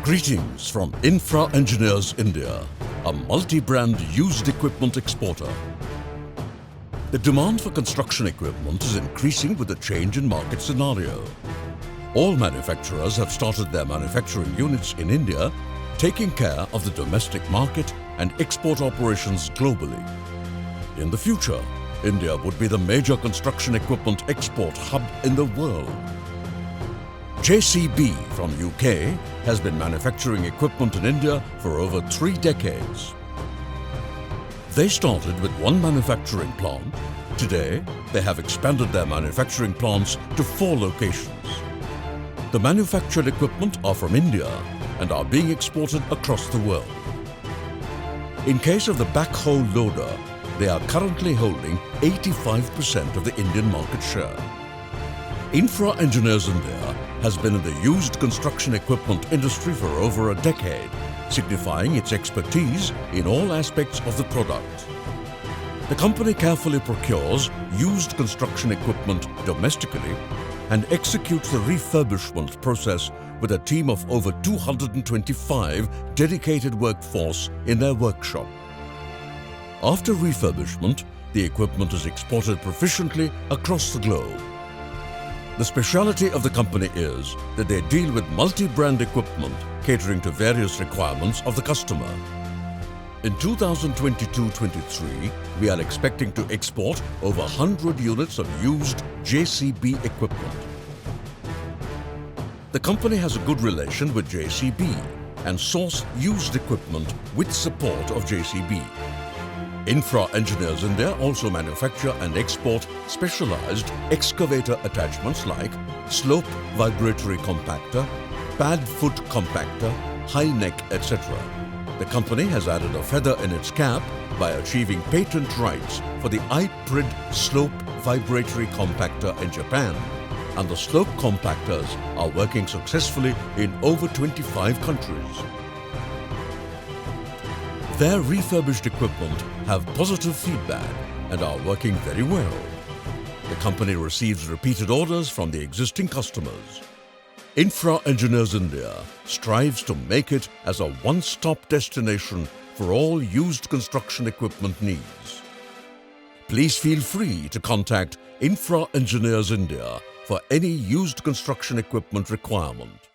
Greetings from Infra Engineers India, a multi-brand used equipment exporter. The demand for construction equipment is increasing with the change in market scenario. All manufacturers have started their manufacturing units in India, taking care of the domestic market and export operations globally. In the future, India would be the major construction equipment export hub in the world. JCB from UK has been manufacturing equipment in India for over 3 decades. They started with one manufacturing plant. Today, they have expanded their manufacturing plants to 4 locations. The manufactured equipment are from India and are being exported across the world. In case of the backhoe loader, they are currently holding 85% of the Indian market share. Infra Engineers India has been in the used construction equipment industry for over a decade, signifying its expertise in all aspects of the product. The company carefully procures used construction equipment domestically and executes the refurbishment process with a team of over 225 dedicated workforce in their workshop. After refurbishment, the equipment is exported proficiently across the globe. The speciality of the company is that they deal with multi-brand equipment catering to various requirements of the customer. In 2022-23, we are expecting to export over 100 units of used JCB equipment. The company has a good relation with JCB and source used equipment with support of JCB. Infra Engineers India also manufacture and export specialized excavator attachments like Slope Vibratory Compactor, Pad Foot Compactor, High Neck, etc. The company has added a feather in its cap by achieving patent rights for the i-Prid Slope Vibratory Compactor in Japan, and the Slope Compactors are working successfully in over 25 countries. Their refurbished equipment have positive feedback and are working very well. The company receives repeated orders from the existing customers. Infra Engineers India strives to make it as a one-stop destination for all used construction equipment needs. Please feel free to contact Infra Engineers India for any used construction equipment requirement.